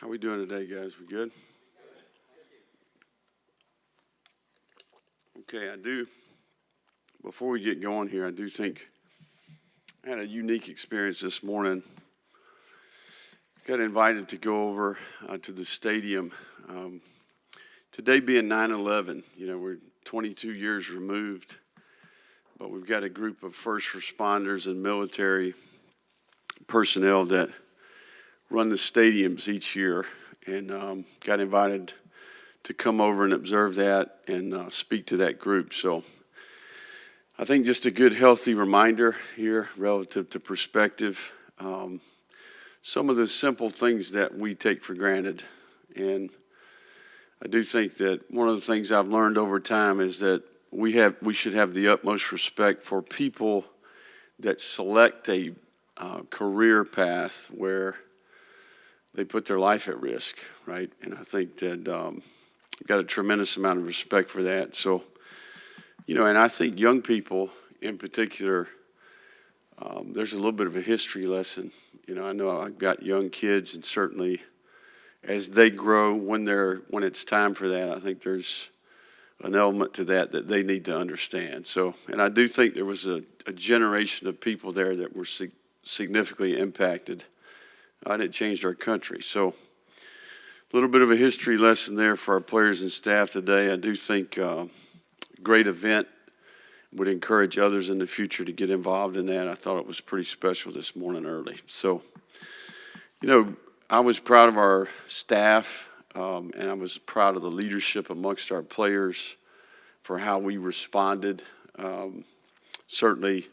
How we doing today, guys? We good? Okay, before we get going here, I do think I had a unique experience this morning. Got invited to go over to the stadium. Today being 9/11, we're 22 years removed, but we've got a group of first responders and military personnel that run the stadiums each year, and got invited to come over and observe that and speak to that group. So I think just a good, healthy reminder here relative to perspective. Some of the simple things that we take for granted. And I do think that one of the things I've learned over time is that we should have the utmost respect for people that select a career path where they put their life at risk, right? And I think that I've got a tremendous amount of respect for that. So, and I think young people in particular, there's a little bit of a history lesson. I know I've got young kids, and certainly as they grow, when it's time for that, I think there's an element to that they need to understand. So, and I do think there was a generation of people there that were significantly impacted, and it changed our country. So, a little bit of a history lesson there for our players and staff today. I do think great event. Would encourage others in the future to get involved in that. I thought it was pretty special this morning early. So, I was proud of our staff, and I was proud of the leadership amongst our players for how we responded. Certainly,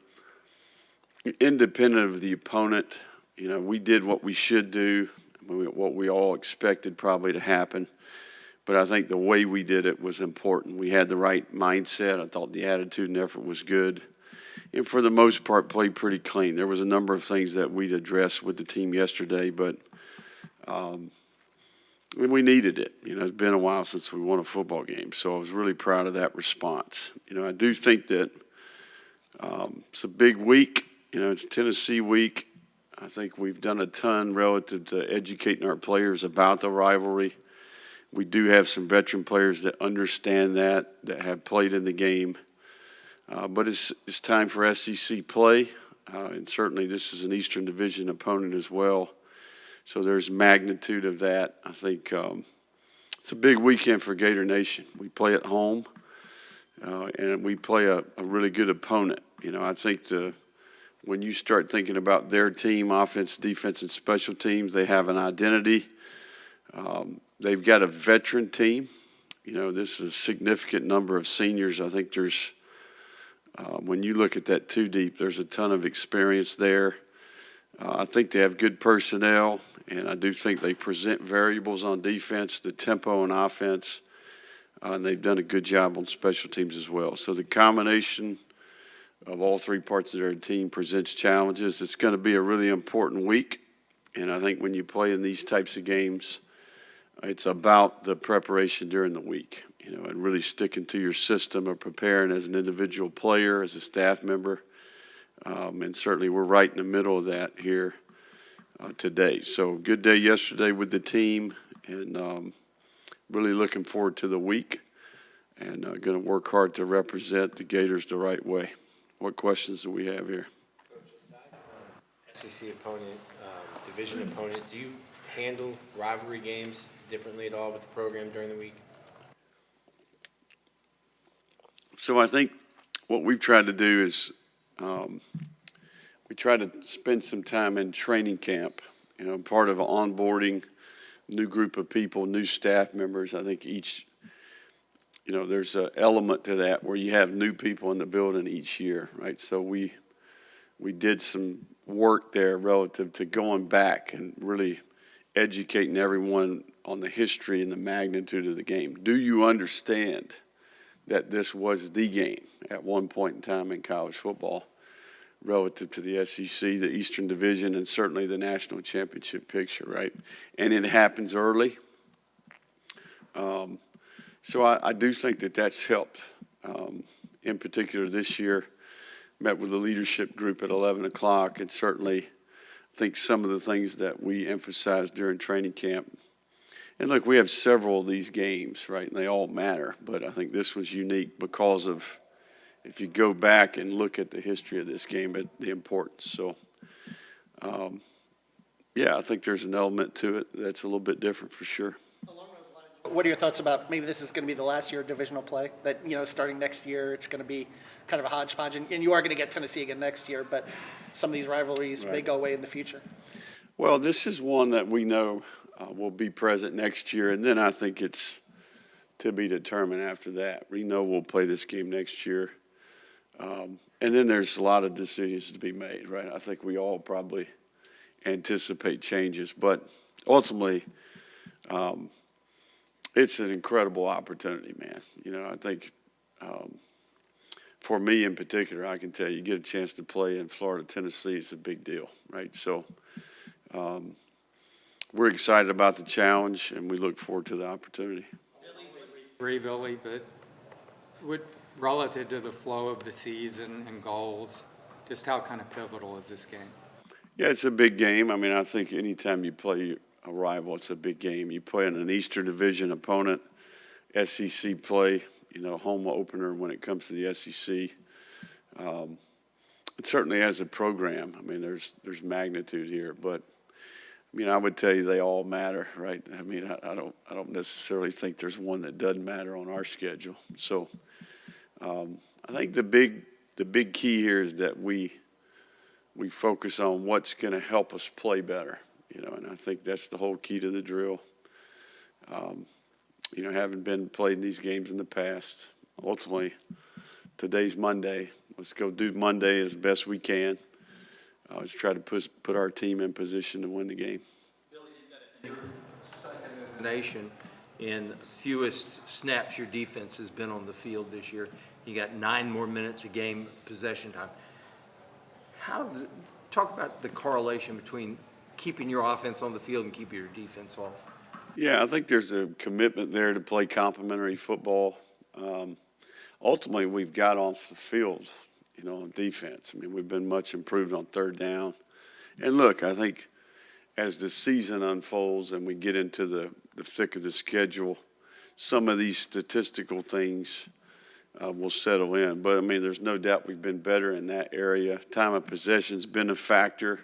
independent of the opponent, we did what we should do, what we all expected probably to happen. But I think the way we did it was important. We had the right mindset. I thought the attitude and effort was good. And for the most part, played pretty clean. There was a number of things that we'd addressed with the team yesterday, but we needed it. It's been a while since we won a football game, so I was really proud of that response. I do think that it's a big week. It's Tennessee week. I think we've done a ton relative to educating our players about the rivalry. We do have some veteran players that understand that have played in the game. But it's time for SEC play, and certainly this is an Eastern Division opponent as well. So there's magnitude of that. I think it's a big weekend for Gator Nation. We play at home, and we play a really good opponent. I think when you start thinking about their team, offense, defense, and special teams, they have an identity. They've got a veteran team. This is a significant number of seniors. I think there's, when you look at that too deep, there's a ton of experience there. I think they have good personnel, and I do think they present variables on defense, the tempo and offense, and they've done a good job on special teams as well. So the combination of all three parts of their team presents challenges. It's going to be a really important week, and I think when you play in these types of games, it's about the preparation during the week, and really sticking to your system of preparing as an individual player, as a staff member. And certainly we're right in the middle of that here today. So good day yesterday with the team, and really looking forward to the week, and going to work hard to represent the Gators the right way. What questions do we have here? Coach, aside from SEC opponent, division opponent, do you handle rivalry games differently at all with the program during the week? So I think what we've tried to do is we try to spend some time in training camp, part of onboarding new group of people, new staff members. I think each, there's an element to that where you have new people in the building each year, right? So we did some work there relative to going back and really educating everyone on the history and the magnitude of the game. Do you understand that this was the game at one point in time in college football relative to the SEC, the Eastern Division, and certainly the national championship picture, right? And it happens early. So I do think that that's helped. In particular this year, met with the leadership group at 11 o'clock, and certainly I think some of the things that we emphasized during training camp And look, we have several of these games, right, and they all matter. But I think this was unique because of, if you go back and look at the history of this game, the importance. So, yeah, I think there's an element to it that's a little bit different for sure. Along those lines, what are your thoughts about maybe this is going to be the last year of divisional play? That, starting next year, it's going to be kind of a hodgepodge, and you are going to get Tennessee again next year, but some of these rivalries may go away in the future. Well, this is one that we know will be present next year, and then I think it's to be determined after that. We know we'll play this game next year, and then there's a lot of decisions to be made, right? I think we all probably anticipate changes, but ultimately, it's an incredible opportunity, man. I think for me in particular, I can tell you, get a chance to play in Florida, Tennessee, it's a big deal, right? So we're excited about the challenge, and we look forward to the opportunity. Billy, but relative to the flow of the season and goals, just how kind of pivotal is this game? Yeah, it's a big game. I mean, I think anytime you play a rival, it's a big game. You play in an Eastern Division opponent, SEC play, home opener when it comes to the SEC. It certainly has a program. I mean, there's magnitude here, but I would tell you they all matter, right? I mean, I don't necessarily think there's one that doesn't matter on our schedule. So I think the big key here is that we focus on what's going to help us play better, and I think that's the whole key to the drill. Having been played in these games in the past, ultimately, today's Monday. Let's go do Monday as best we can. Let's try to put our team in position to win the game. Billy, you've got second in the nation in fewest snaps your defense has been on the field this year. You got 9 more minutes a game possession time. Talk about the correlation between keeping your offense on the field and keeping your defense off. Yeah, I think there's a commitment there to play complementary football. Ultimately, we've got off the field, on defense. I mean, we've been much improved on third down. And look, I think as the season unfolds and we get into the thick of the schedule, some of these statistical things will settle in. But, there's no doubt we've been better in that area. Time of possession's been a factor.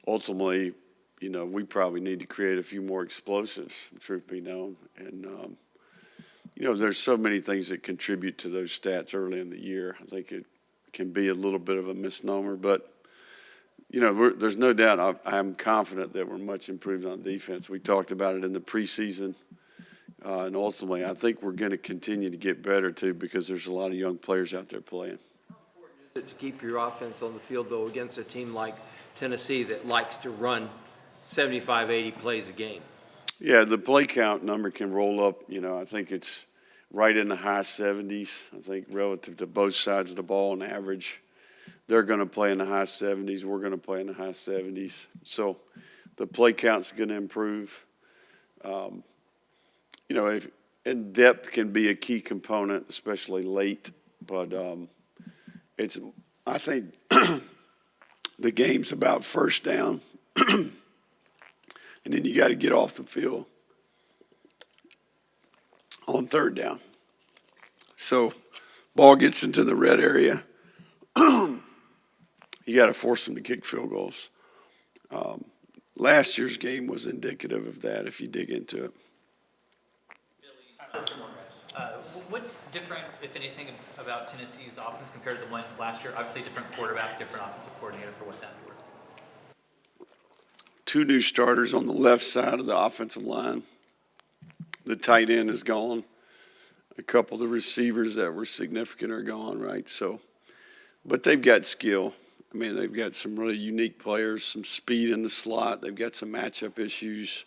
Ultimately, we probably need to create a few more explosives, truth be known. And, there's so many things that contribute to those stats early in the year. I think it can be a little bit of a misnomer. But, there's no doubt I'm confident that we're much improved on defense. We talked about it in the preseason. And ultimately, I think we're going to continue to get better, too, because there's a lot of young players out there playing. How important is it to keep your offense on the field, though, against a team like Tennessee that likes to run 75, 80 plays a game? Yeah, the play count number can roll up. I think it's right in the high 70s. I think relative to both sides of the ball on average, they're going to play in the high 70s. We're going to play in the high 70s. So the play count's going to improve. And depth can be a key component, especially late. But I think the game's about first down. And then you got to get off the field on third down. So ball gets into the red area. You got to force them to kick field goals. Last year's game was indicative of that if you dig into it. What's different, if anything, about Tennessee's offense compared to the one last year? Obviously, different quarterback, different offensive coordinator for what that's worth. 2 new starters on the left side of the offensive line. The tight end is gone. A couple of the receivers that were significant are gone, right? So, but they've got skill. They've got some really unique players, some speed in the slot. They've got some matchup issues.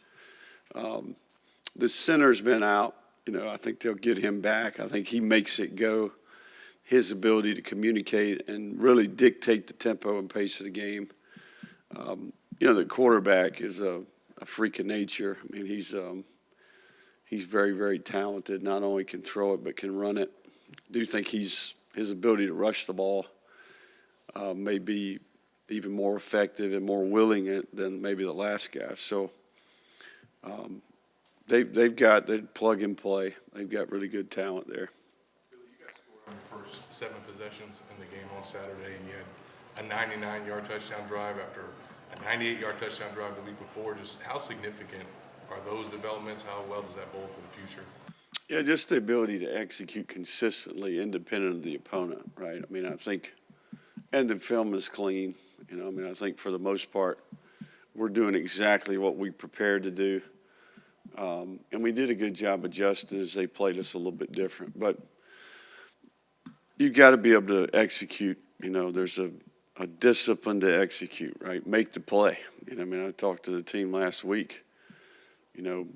The center's been out. I think they'll get him back. I think he makes it go. His ability to communicate and really dictate the tempo and pace of the game. The quarterback is a freak of nature. He's very, very talented. Not only can throw it, but can run it. I do think his ability to rush the ball may be even more effective and more willing than maybe the last guy. So They plug and play. They've got really good talent there. Billy, you guys scored on the first 7 possessions in the game on Saturday, and you had a 99-yard touchdown drive after a 98-yard touchdown drive the week before. Just how significant are those developments? How well does that bode for the future? Yeah, just the ability to execute consistently, independent of the opponent, right? I mean, I think, and the film is clean. You know, I mean, I think for the most part, we're doing exactly what we prepared to do. And we did a good job adjusting as they played us a little bit different. But you've got to be able to execute. You know, there's a discipline to execute, right? Make the play. You know, I mean, I talked to the team last week. You know,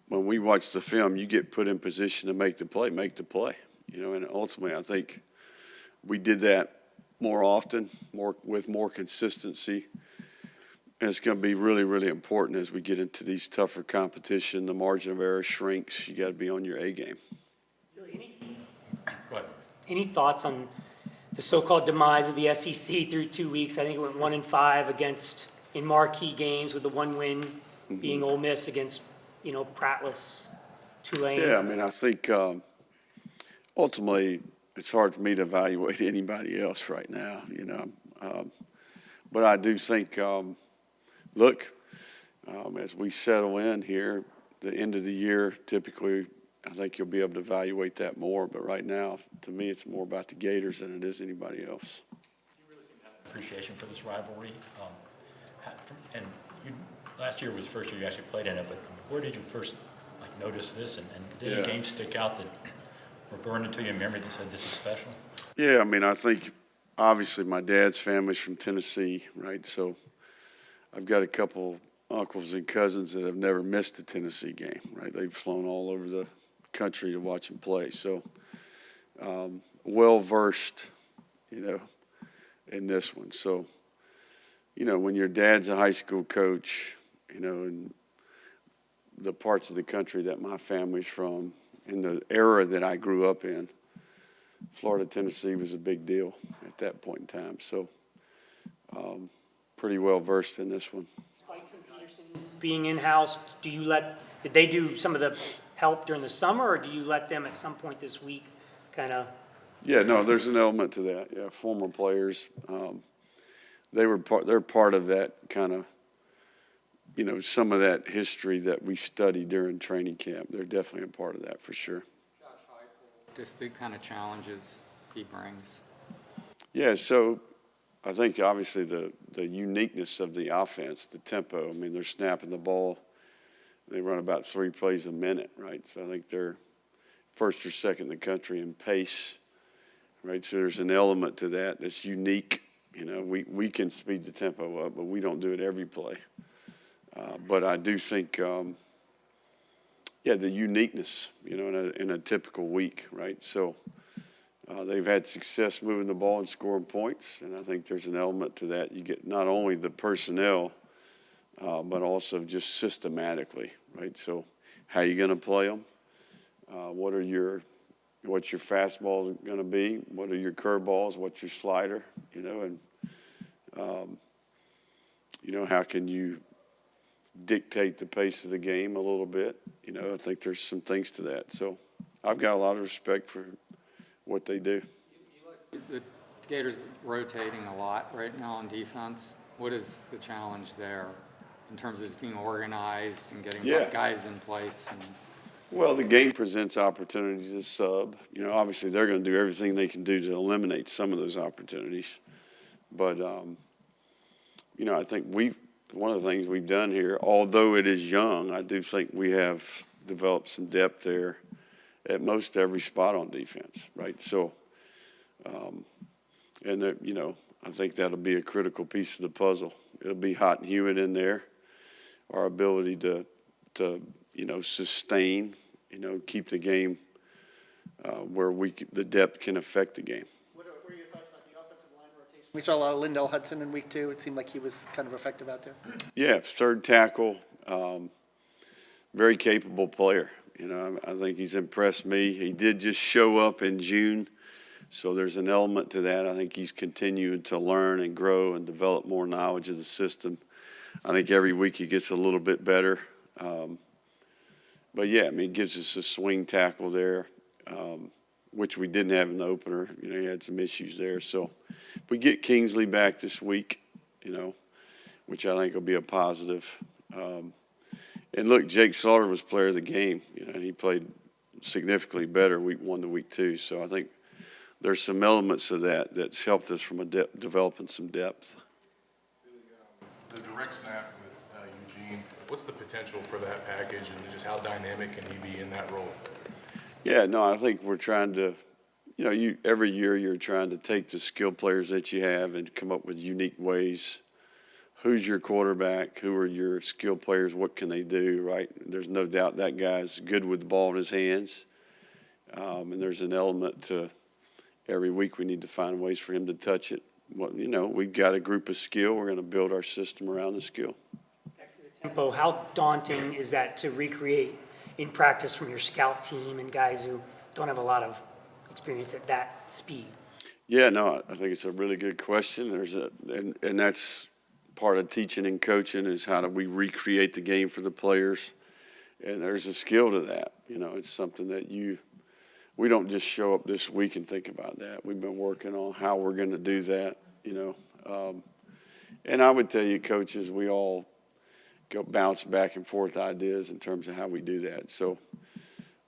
when we watch the film, you get put in position to make the play, you know, and ultimately I think we did that more often, with more consistency. And it's going to be really, really important as we get into these tougher competition. The margin of error shrinks. You got to be on your A game. Any thoughts on the so-called demise of the SEC through 2 weeks? I think it went 1-5 against in marquee games, with the one win being Ole Miss against, you know, Prattless, Tulane. Yeah, I mean, I think ultimately it's hard for me to evaluate anybody else right now, you know. But I do think, as we settle in here, the end of the year, typically, I think you'll be able to evaluate that more. But right now, to me, it's more about the Gators than it is anybody else. You really seem to have appreciation for this rivalry. Last year was the first year you actually played in it, but where did you first notice this? And did any games stick out that were burned into your memory that said this is special? Yeah, I mean, I think obviously my dad's family's from Tennessee, right? So I've got a couple uncles and cousins that have never missed a Tennessee game, right? They've flown all over the country to watch them play. So well-versed, you know, in this one. So, you know, when your dad's a high school coach, you know, in the parts of the country that my family's from, in the era that I grew up in, Florida, Tennessee was a big deal at that point in time. So pretty well versed in this one. Spikes and Peterson being in-house, did they do some of the help during the summer, or do you let them at some point this week kind of? Yeah, no, there's an element to that. Yeah, former players, they're part of that kind of, you know, some of that history that we studied during training camp. They're definitely a part of that for sure. Just the kind of challenges he brings. Yeah, so I think obviously the uniqueness of the offense, the tempo. I mean, they're snapping the ball. They run about 3 plays a minute, right? So I think they're first or second in the country in pace, right? So there's an element to that that's unique. You know, we can speed the tempo up, but we don't do it every play. But I do think, the uniqueness, you know, in a typical week, right? So they've had success moving the ball and scoring points, and I think there's an element to that. You get not only the personnel, but also just systematically, right? So how are you going to play them? What's your fastball going to be? What are your curveballs? What's your slider? You know, and you know, how can you dictate the pace of the game a little bit? You know, I think there's some things to that. So I've got a lot of respect for what they do. The Gators rotating a lot right now on defense. What is the challenge there in terms of being organized and getting guys in place? Well, the game presents opportunities to sub. You know, obviously they're going to do everything they can do to eliminate some of those opportunities. But, you know, I think one of the things we've done here, although it is young, I do think we have developed some depth there at most every spot on defense, right? So, and that, you know, I think that'll be a critical piece of the puzzle. It'll be hot and humid in there. Our ability to you know, sustain, you know, keep the game where the depth can affect the game. What are your thoughts about the offensive line rotation? We saw a lot of Lindell Hudson in week 2. It seemed like he was kind of effective out there. Yeah, third tackle, very capable player. You know, I think he's impressed me. He did just show up in June, so there's an element to that. I think he's continuing to learn and grow and develop more knowledge of the system. I think every week he gets a little bit better. But yeah, I mean, it gives us a swing tackle there, which we didn't have in the opener. You know, he had some issues there. So if we get Kingsley back this week, you know, which I think will be a positive. And look, Jake Slaughter was player of the game. You know, he played significantly better week 1 to week 2. So I think there's some elements of that that's helped us from developing some depth. The direct snap with Eugene, what's the potential for that package, and just how dynamic can he be in that role? Yeah, no, I think we're trying to, you know, every year you're trying to take the skill players that you have and come up with unique ways. Who's your quarterback? Who are your skill players? What can they do, right? There's no doubt that guy's good with the ball in his hands. And there's an element to every week we need to find ways for him to touch it. Well, you know, we've got a group of skill. We're going to build our system around the skill. Back to the tempo, how daunting is that to recreate in practice from your scout team and guys who don't have a lot of experience at that speed? Yeah, no, I think it's a really good question. And that's part of teaching and coaching is how do we recreate the game for the players. And there's a skill to that. You know, it's something that we don't just show up this week and think about that. We've been working on how we're going to do that, you know. And I would tell you, coaches, we all go bounce back and forth ideas in terms of how we do that. So,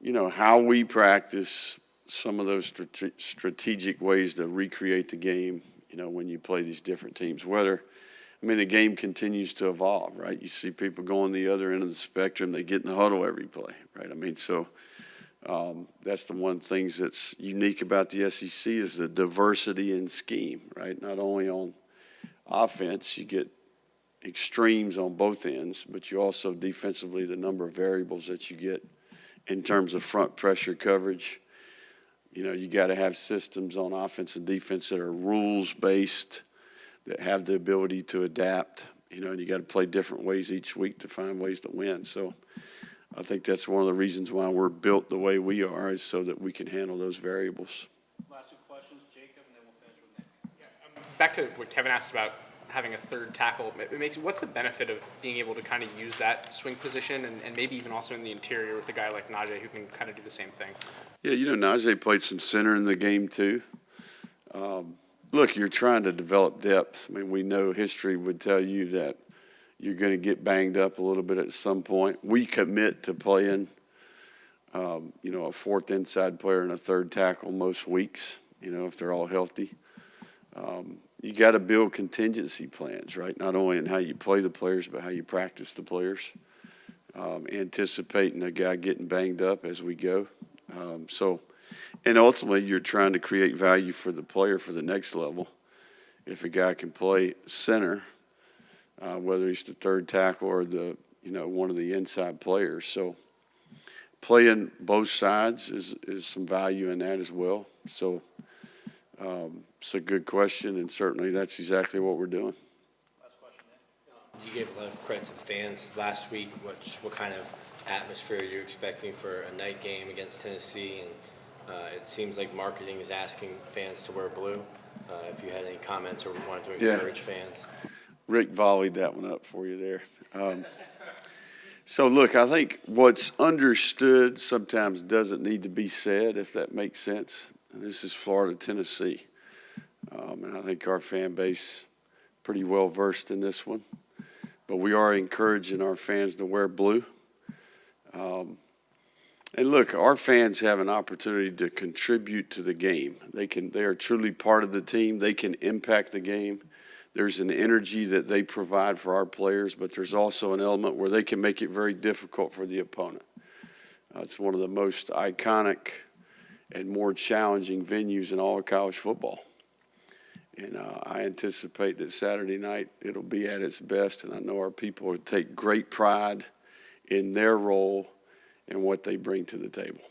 you know, how we practice some of those strategic ways to recreate the game, you know, when you play these different teams. The game continues to evolve, right? You see people going the other end of the spectrum. They get in the huddle every play, right? I mean, so that's the one thing that's unique about the SEC is the diversity in scheme, right? Not only on offense, you get extremes on both ends, but you also defensively the number of variables that you get in terms of front pressure coverage. You know, you got to have systems on offense and defense that are rules-based, that have the ability to adapt, you know, and you got to play different ways each week to find ways to win. So I think that's one of the reasons why we're built the way we are is so that we can handle those variables. Last 2 questions, Jacob, and then we'll finish with Nick. Back to what Kevin asked about having a third tackle, what's the benefit of being able to kind of use that swing position and maybe even also in the interior with a guy like Najee who can kind of do the same thing? Yeah, you know, Najee played some center in the game too. Look, you're trying to develop depth. I mean, we know history would tell you that you're going to get banged up a little bit at some point. We commit to playing, you know, a fourth inside player and a third tackle most weeks, you know, if they're all healthy. You got to build contingency plans, right? Not only in how you play the players, but how you practice the players. Anticipating a guy getting banged up as we go. And ultimately, you're trying to create value for the player for the next level. If a guy can play center, whether he's the third tackle or one of the inside players. So playing both sides is some value in that as well. So it's a good question, and certainly that's exactly what we're doing. Last question, Nick. You gave a lot of credit to the fans last week. What kind of atmosphere are you expecting for a night game against Tennessee? And it seems like marketing is asking fans to wear blue. If you had any comments or wanted to encourage fans. Rick volleyed that one up for you there. So, look, I think what's understood sometimes doesn't need to be said, if that makes sense. And this is Florida, Tennessee. And I think our fan base pretty well versed in this one. But we are encouraging our fans to wear blue. And look, our fans have an opportunity to contribute to the game. They are truly part of the team. They can impact the game. There's an energy that they provide for our players, but there's also an element where they can make it very difficult for the opponent. It's one of the most iconic and more challenging venues in all of college football. And I anticipate that Saturday night it'll be at its best, and I know our people will take great pride in their role and what they bring to the table.